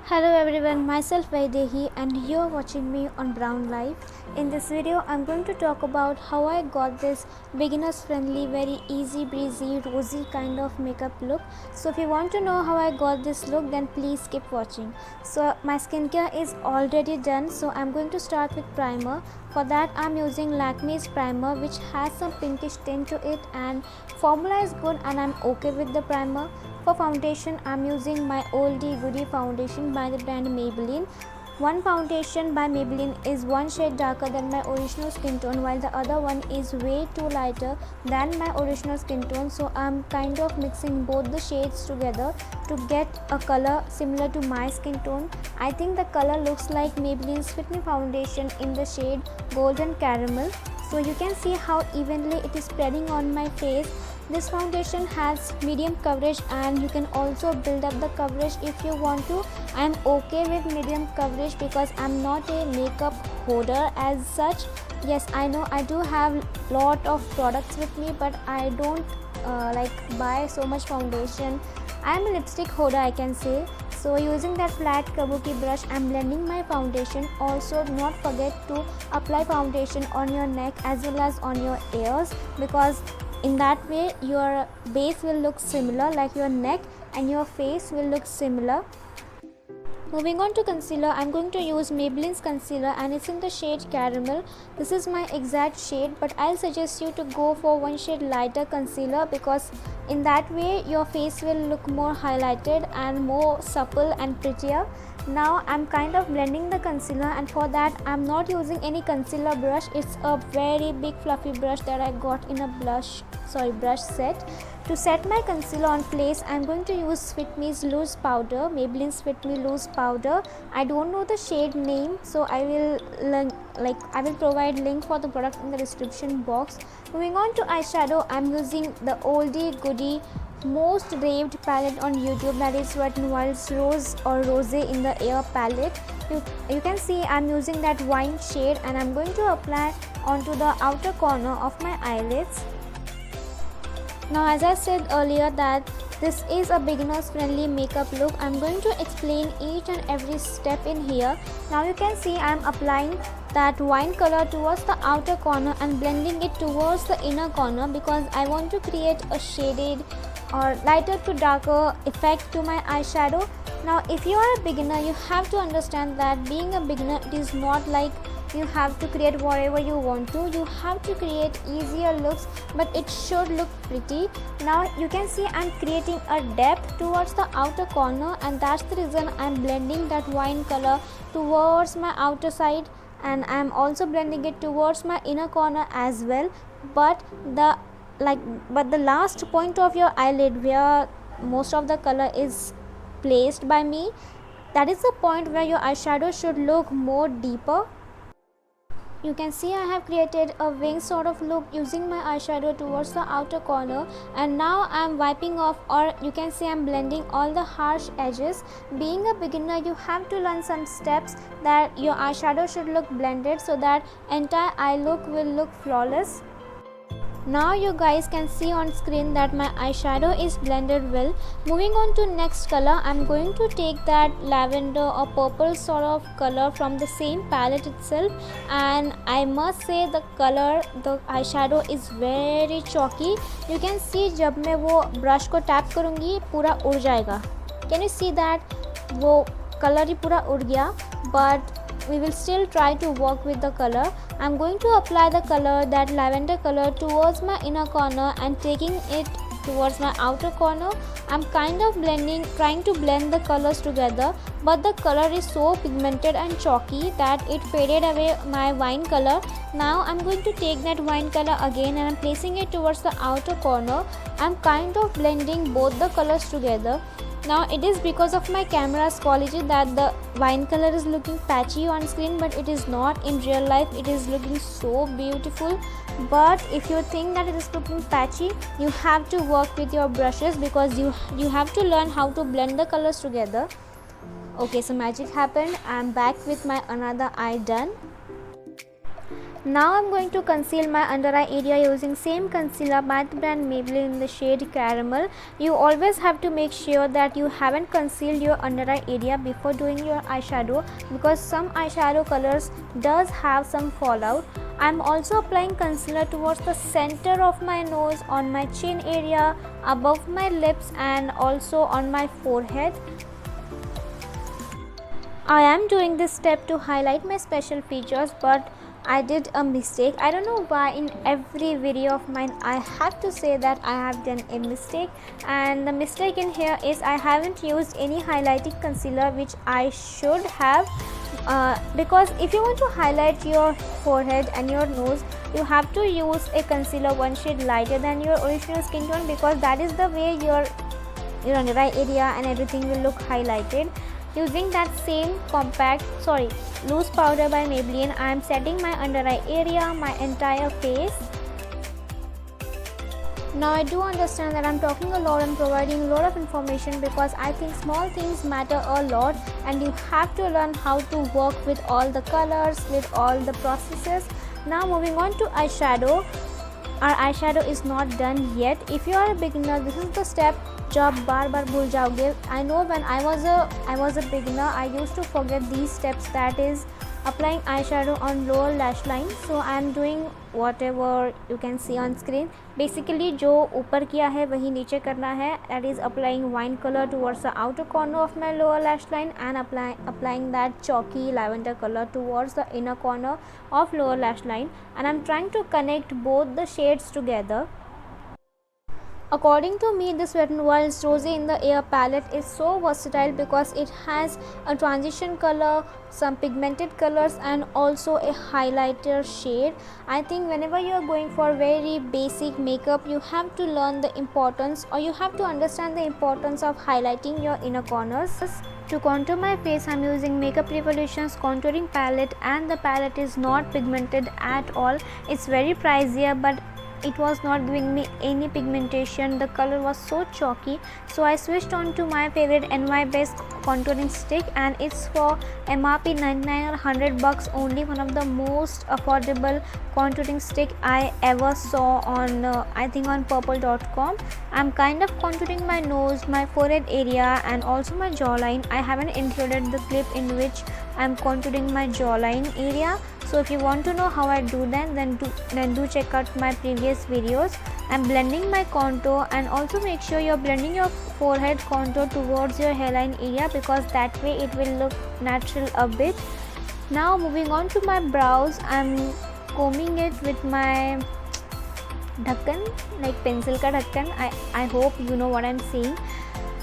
Hello everyone, myself Vaidehi and you're watching me on Brown Life. In this video, I'm going to talk about how I got this beginners friendly, very easy breezy, rosy kind of makeup look. So if you want to know how I got this look, then please keep watching. So my skincare is already done, so I'm going to start with primer. For that, I'm using Lakme's primer, which has some pinkish tint to it, and formula is good and I'm okay with the primer. For foundation, I'm using my oldie goodie foundation by the brand Maybelline. One foundation by Maybelline is one shade darker than my original skin tone, while the other one is way too lighter than my original skin tone. So I'm kind of mixing both the shades together to get a color similar to my skin tone. I think the color looks like Maybelline's Fit Me foundation in the shade Golden Caramel. So you can see how evenly it is spreading on my face. This foundation has medium coverage and you can also build up the coverage if you want to. I am okay with medium coverage because I am not a makeup hoarder as such. Yes, I know I do have lot of products with me, but I don't buy so much foundation. I am a lipstick hoarder, I can say. So using that flat kabuki brush, I am blending my foundation. Also, do not forget to apply foundation on your neck as well as on your ears, because in that way your base will look similar, like your neck and your face will look similar. Moving on to concealer, I'm going to use Maybelline's concealer and it's in the shade Caramel. This is my exact shade, but I'll suggest you to go for one shade lighter concealer, because in that way your face will look more highlighted and more supple and prettier. Now I'm kind of blending the concealer, and for that I'm not using any concealer brush. It's a very big fluffy brush that I got in a brush set. To set my concealer on place, I'm going to use Fit Me's loose powder, Maybelline's Fit Me loose powder. I don't know the shade name, so I will provide link for the product in the description box. Moving on to eyeshadow, I'm using the oldie goodie most raved palette on YouTube, that is Wet n Wild's Rose or Rose in the Air palette. You can see I'm using that wine shade and I'm going to apply onto the outer corner of my eyelids. Now, as I said earlier that this is a beginners friendly makeup look, I'm going to explain each and every step in here. Now you can see I'm applying that wine color towards the outer corner and blending it towards the inner corner, because I want to create a shaded or lighter to darker effect to my eyeshadow. Now if you are a beginner, you have to understand that being a beginner, it is not like you have to create whatever you want to. You have to create easier looks, but it should look pretty. Now you can see I'm creating a depth towards the outer corner, and that's the reason I'm blending that wine color towards my outer side, and I'm also blending it towards my inner corner as well. But the last point of your eyelid, where most of the color is placed by me, that is the point where your eyeshadow should look more deeper. You can see I have created a wing sort of look using my eyeshadow towards the outer corner, and now I am wiping off, or you can see I am blending all the harsh edges. Being a beginner, you have to learn some steps that your eyeshadow should look blended so that entire eye look will look flawless. Now you guys can see on screen that my eyeshadow is blended well. Moving on to next color, I'm going to take that lavender or purple sort of color from the same palette itself, and I must say the eyeshadow is very chalky. You can see जब मैं वो brush को tap करूँगी पूरा उड़ जाएगा. Can you see that? वो color ही पूरा उड़ गया, but we will still try to work with the color. I'm going to apply the color, that lavender color, towards my inner corner and taking it towards my outer corner. I'm kind of trying to blend the colors together, but the color is so pigmented and chalky that it faded away my wine color. Now I'm going to take that wine color again and I'm placing it towards the outer corner. I'm kind of blending both the colors together. Now it is because of my camera's quality that the wine color is looking patchy on screen, but it is not. In real life it is looking so beautiful. But if you think that it is looking patchy, you have to work with your brushes, because you have to learn how to blend the colors together. Okay, so magic happened. I am back with my another eye done. Now I'm going to conceal my under eye area using same concealer by the brand Maybelline in the shade Caramel. You always have to make sure that you haven't concealed your under eye area before doing your eyeshadow, because some eyeshadow colors does have some fallout. I'm also applying concealer towards the center of my nose, on my chin area, above my lips and also on my forehead. I am doing this step to highlight my special features, but I did a mistake. I don't know why in every video of mine I have to say that I have done a mistake, and the mistake in here is I haven't used any highlighting concealer, which I should have, because if you want to highlight your forehead and your nose, you have to use a concealer one shade lighter than your original skin tone, because that is the way your under eye area and everything will look highlighted. Using that same loose powder by Maybelline, I am setting my under eye area, my entire face. Now I do understand that I'm talking a lot and providing a lot of information, because I think small things matter a lot and you have to learn how to work with all the colors, with all the processes. Now moving on to eyeshadow. Our eyeshadow is not done yet. If you are a beginner, this is the step जो आप बार बार भूल जाओगे. I know when I was a beginner, I used to forget these steps, that is applying eyeshadow on lower lash line. So I am doing whatever you can see on screen. Basically जो ऊपर किया है वही नीचे करना है, that is applying wine color towards the outer corner of my lower lash line and applying that chalky lavender color towards the inner corner of lower lash line, and I'm trying to connect both the shades together. According to me, this Wet n Wild's Rosy in the Air palette is so versatile because it has a transition color, some pigmented colors and also a highlighter shade. I think whenever you are going for very basic makeup, you have to learn the importance, or you have to understand the importance of highlighting your inner corners. To contour my face, I am using Makeup Revolution's contouring palette, and the palette is not pigmented at all. It's very pricier, but it was not giving me any pigmentation. The color was so chalky, so I switched on to my favorite NY Best contouring stick, and it's for MRP 99 or 100 bucks only. One of the most affordable contouring stick I ever saw on I think on purple.com. I'm kind of contouring my nose, my forehead area and also my jawline. I haven't included the clip in which I'm contouring my jawline area. So if you want to know how I do that, then do check out my previous videos. I'm blending my contour, and also make sure you're blending your forehead contour towards your hairline area, because that way it will look natural a bit. Now moving on to my brows, I'm combing it with my dhakkan, like pencil ka dhakkan. I hope you know what I'm saying.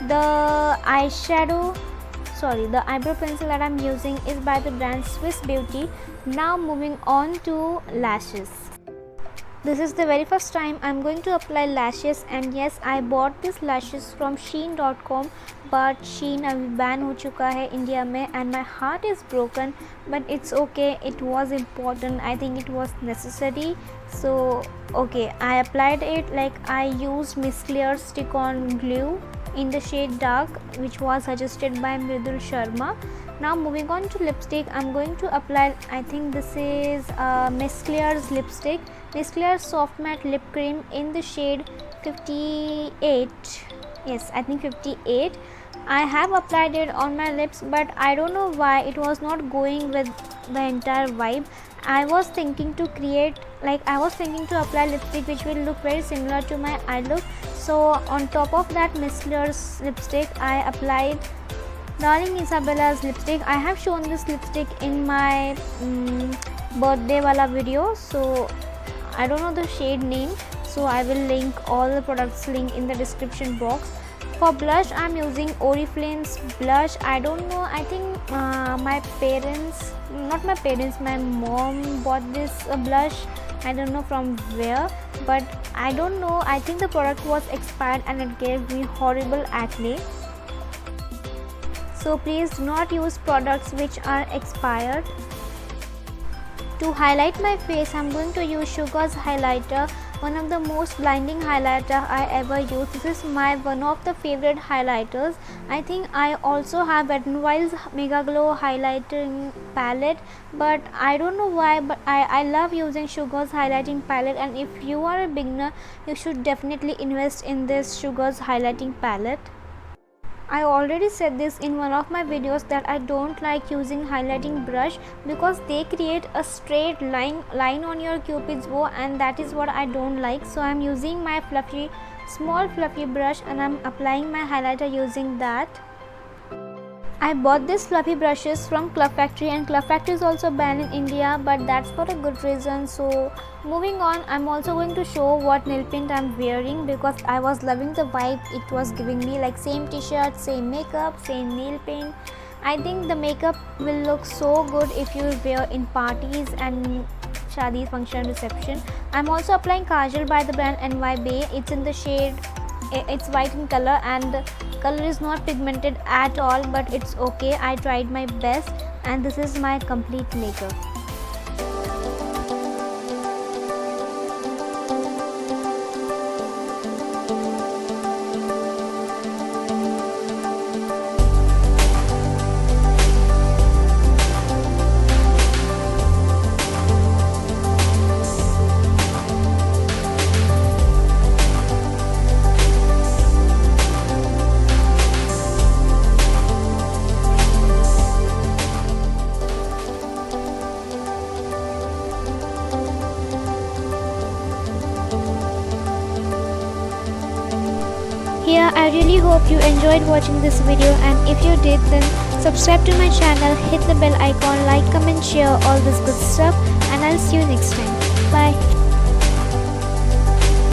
The eyebrow pencil that I'm using is by the brand Swiss Beauty. Now moving on to lashes. This is the very first time I'm going to apply lashes, and yes, I bought these lashes from Shein.com, but Shein अभी ban हो चुका है India में, and my heart is broken, but it's okay. It was important. I think it was necessary. So okay, I applied it. Like I used Miss Clear stick-on glue in the shade Dark, which was suggested by Mridul Sharma. Now moving on to lipstick, I'm going to apply, I think this is Miss Clear's lipstick, Miss Clear Soft Matte Lip Cream in the shade 58. Yes, I think 58. I have applied it on my lips, but I don't know why it was not going with the entire vibe. I was thinking to apply lipstick which will look very similar to my eye look. So on top of that Miss Clear's lipstick, I applied Darling Isabella's lipstick. I have shown this lipstick in my birthday wala video, so I don't know the shade name, so I will link all the products link in the description box. For blush, I'm using Oriflame's blush. I don't know, I think my mom bought this blush. I don't know from where, but I don't know, I think the product was expired and it gave me horrible acne. So please do not use products which are expired. To highlight my face, I'm going to use Sugar's highlighter. one of the most blinding highlighter I ever used. This is my one of the favorite highlighters. I think I also have Wet n Wild's Mega Glow highlighting palette, but I don't know why, but I love using Sugar's highlighting palette, and if you are a beginner, you should definitely invest in this Sugar's highlighting palette. I already said this in one of my videos that I don't like using highlighting brush because they create a straight line on your cupid's bow, and that is what I don't like. So I'm using my small fluffy brush and I'm applying my highlighter using that. I bought these fluffy brushes from Club Factory, and Club Factory is also banned in India, but that's for a good reason. So moving on, I'm also going to show what nail paint I'm wearing because I was loving the vibe it was giving me, like same t-shirt, same makeup, same nail paint. I think the makeup will look so good if you wear in parties and shadi function reception. I'm also applying kajal by the brand NY Bay. It's in the shade, it's white in color and the color is not pigmented at all, but it's okay. I tried my best and this is my complete makeup. Here, I really hope you enjoyed watching this video, and if you did, then subscribe to my channel, hit the bell icon, like, comment, share all this good stuff, and I'll see you next time. Bye.